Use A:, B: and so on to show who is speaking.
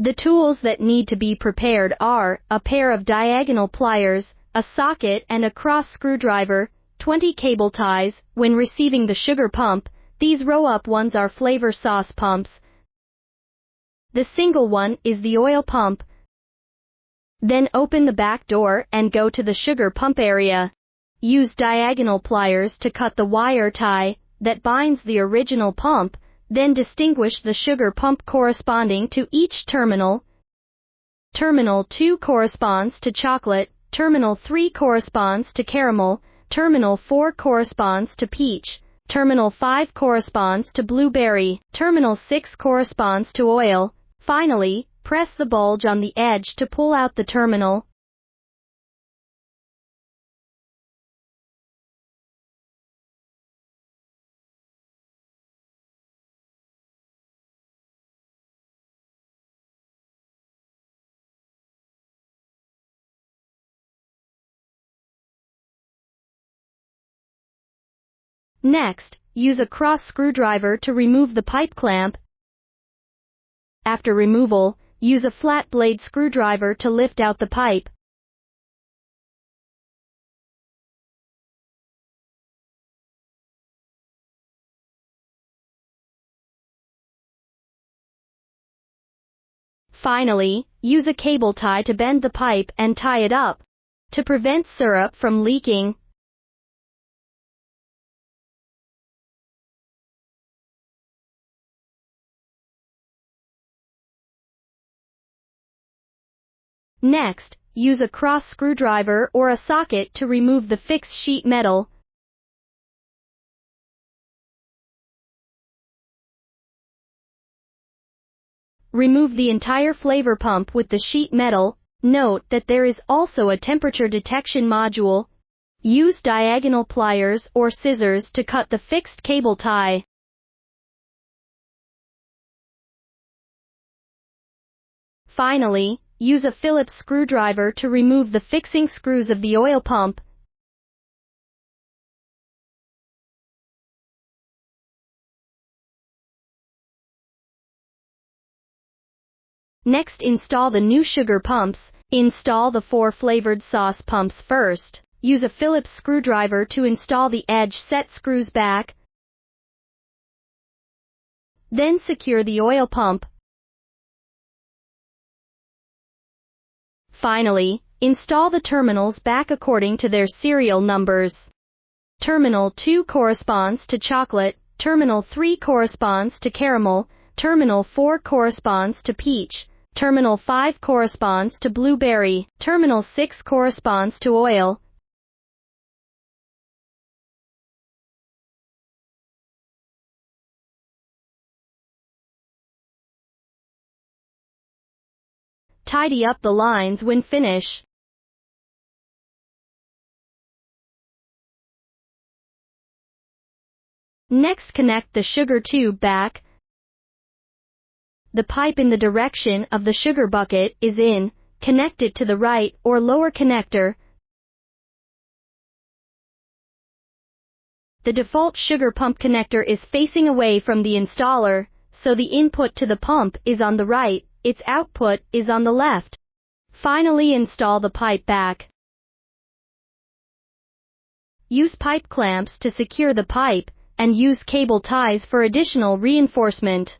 A: The tools that need to be prepared are a pair of diagonal pliers, a socket and a cross screwdriver, 20 cable ties. When receiving the sugar pump, these row-up ones are flavor sauce pumps. The single one is the oil pump. Then open the back door and go to the sugar pump area. Use diagonal pliers to cut the wire tie that binds the original pump, then distinguish the sugar pump corresponding to each terminal. Terminal 2 corresponds to chocolate, Terminal 3 corresponds to caramel, Terminal 4 corresponds to peach, Terminal 5 corresponds to blueberry, Terminal 6 corresponds to oil. Finally, press the bulge on the edge to pull out the terminal. Next, use a cross screwdriver to remove the pipe clamp. After removal, use a flat blade screwdriver to lift out the pipe. Finally, use a cable tie to bend the pipe and tie it up to prevent syrup from leaking. Next, use a cross screwdriver or a socket to remove the fixed sheet metal. Remove the entire flavor pump with the sheet metal. Note that there is also a temperature detection module. Use diagonal pliers or scissors to cut the fixed cable tie. Finally, use a Phillips screwdriver to remove the fixing screws of the oil pump. Next, install the new sugar pumps. Install the 4 flavored sauce pumps first. Use a Phillips screwdriver to install the edge set screws back. Then secure the oil pump. Finally, install the terminals back according to their serial numbers. Terminal 2 corresponds to chocolate, Terminal 3 corresponds to caramel, Terminal 4 corresponds to peach, Terminal 5 corresponds to blueberry, Terminal 6 corresponds to oil. Tidy up the lines when finished. Next, connect the sugar tube back. The pipe in the direction of the sugar bucket is in. Connect it to the right or lower connector. The default sugar pump connector is facing away from the installer, so the input to the pump is on the right, its output is on the left. Finally, install the pipe back. Use pipe clamps to secure the pipe, and use cable ties for additional reinforcement.